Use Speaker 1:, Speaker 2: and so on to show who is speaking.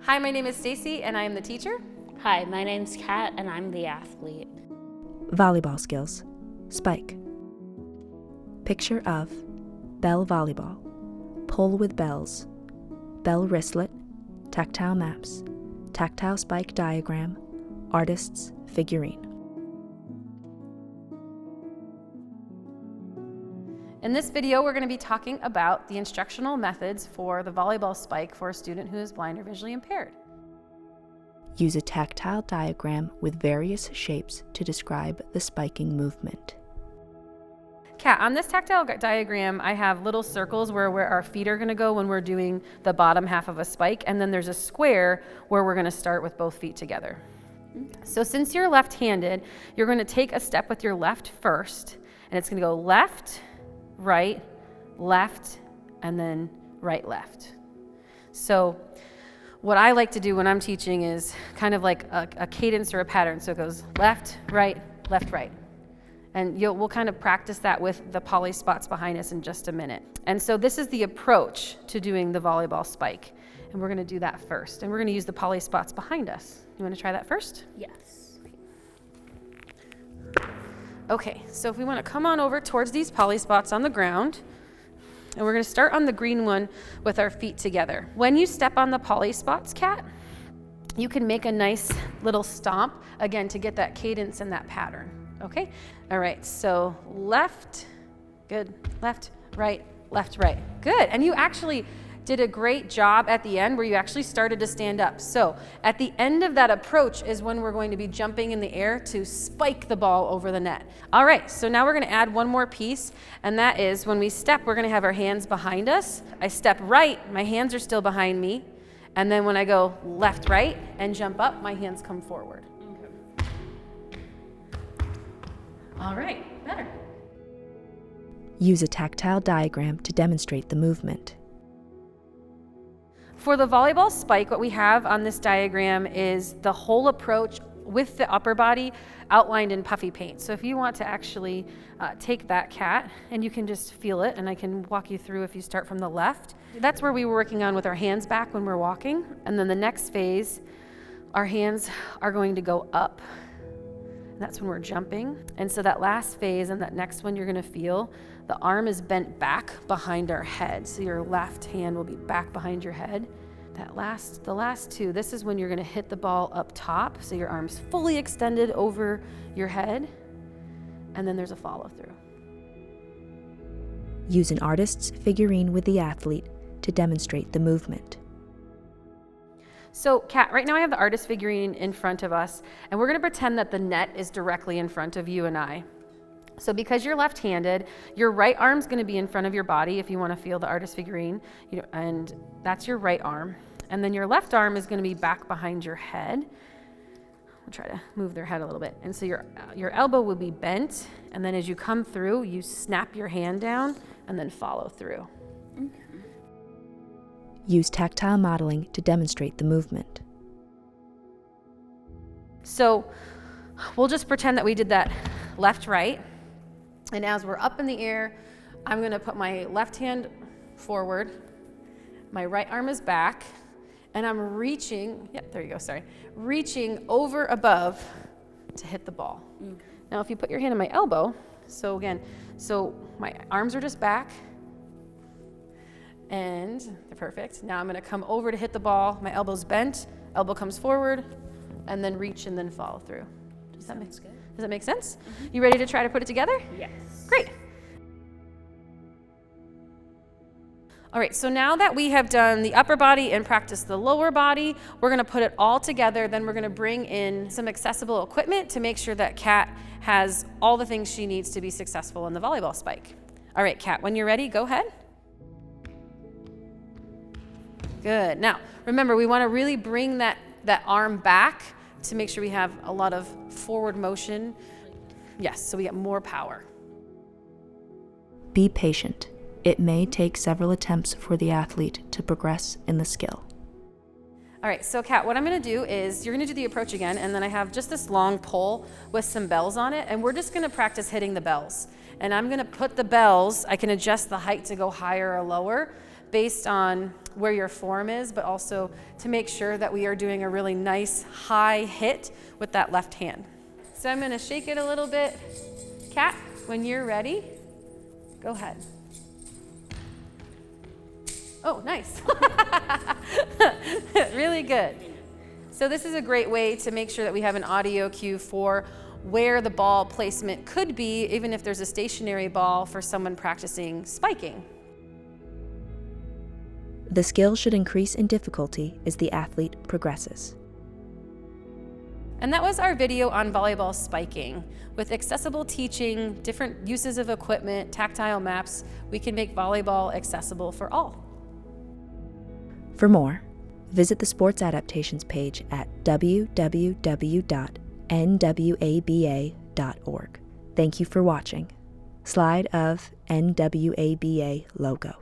Speaker 1: Hi, my name is Stacy and I am the teacher.
Speaker 2: Hi, my name's Kat and I'm the athlete.
Speaker 3: Volleyball skills. Spike. Picture of bell volleyball, pole with bells, bell wristlet, tactile maps, tactile spike diagram, artist's figurine.
Speaker 1: In this video, we're going to be talking about the instructional methods for the volleyball spike for a student who is blind or visually impaired.
Speaker 3: Use a tactile diagram with various shapes to describe the spiking movement.
Speaker 1: Kat, on this tactile diagram, I have little circles where our feet are going to go when we're doing the bottom half of a spike, and then there's a square where we're going to start with both feet together. So since you're left-handed, you're going to take a step with your left first, and it's going to go left, right, left, and then right, left. So what I like to do when I'm teaching is kind of like a cadence or a pattern. So it goes left, right, left, right. And we'll kind of practice that with the poly spots behind us in just a minute. And so this is the approach to doing the volleyball spike. And we're gonna do that first. And we're gonna use the poly spots behind us. You wanna try that first?
Speaker 2: Yes.
Speaker 1: Okay, so if we wanna come on over towards these poly spots on the ground, and we're gonna start on the green one with our feet together. When you step on the poly spots, Kat, you can make a nice little stomp, again, to get that cadence and that pattern, okay? All right, so left, good, left, right, good. And you actually did a great job at the end where you actually started to stand up. So at the end of that approach is when we're going to be jumping in the air to spike the ball over the net. All right, so now we're gonna add one more piece, and that is when we step, we're gonna have our hands behind us. I step right, my hands are still behind me, and then when I go left, right, and jump up, my hands come forward. Okay. All right, better.
Speaker 3: Use a tactile diagram to demonstrate the movement.
Speaker 1: For the volleyball spike, what we have on this diagram is the whole approach with the upper body outlined in puffy paint. So if you want to actually take that, Kat, and you can just feel it, and I can walk you through if you start from the left. That's where we were working on with our hands back when we're walking. And then the next phase, our hands are going to go up. And that's when we're jumping. And so that last phase and that next one you're gonna feel, the arm is bent back behind our head. So your left hand will be back behind your head. The last two, this is when you're gonna hit the ball up top. So your arm's fully extended over your head. And then there's a follow through.
Speaker 3: Use an artist's figurine with the athlete to demonstrate the movement.
Speaker 1: So Kat, right now I have the artist figurine in front of us, and we're gonna pretend that the net is directly in front of you and I. So because you're left-handed, your right arm's gonna be in front of your body if you wanna feel the artist figurine, and that's your right arm. And then your left arm is gonna be back behind your head. I'll try to move their head a little bit. And so your elbow will be bent, and then as you come through, you snap your hand down and then follow through.
Speaker 2: Okay.
Speaker 3: Use tactile modeling to demonstrate the movement.
Speaker 1: So we'll just pretend that we did that left-right. And as we're up in the air, I'm gonna put my left hand forward, my right arm is back, and I'm reaching, there you go, sorry, reaching over above to hit the ball. Okay. Now if you put your hand on my elbow, so my arms are just back, and they're perfect. Now I'm gonna come over to hit the ball, my elbow's bent, elbow comes forward, and then reach and then follow through. Does that make sense? Mm-hmm. You ready to try to put it together?
Speaker 2: Yes.
Speaker 1: Great. All right, so now that we have done the upper body and practiced the lower body, we're gonna put it all together, then we're gonna bring in some accessible equipment to make sure that Kat has all the things she needs to be successful in the volleyball spike. All right, Kat, when you're ready, go ahead. Good. Now, remember, we want to really bring that arm back to make sure we have a lot of forward motion. Yes, so we get more power.
Speaker 3: Be patient. It may take several attempts for the athlete to progress in the skill.
Speaker 1: All right, so Kat, what I'm gonna do is you're gonna do the approach again, and then I have just this long pole with some bells on it, and we're just gonna practice hitting the bells. And I'm gonna put the bells, I can adjust the height to go higher or lower, based on where your form is, but also to make sure that we are doing a really nice high hit with that left hand. So I'm gonna shake it a little bit. Kat, when you're ready, go ahead. Oh, nice. Really good. So this is a great way to make sure that we have an audio cue for where the ball placement could be, even if there's a stationary ball for someone practicing spiking.
Speaker 3: The skill should increase in difficulty as the athlete progresses.
Speaker 1: And that was our video on volleyball spiking. With accessible teaching, different uses of equipment, tactile maps, we can make volleyball accessible for all.
Speaker 3: For more, visit the Sports Adaptations page at www.nwaba.org. Thank you for watching. Slide of NWABA logo.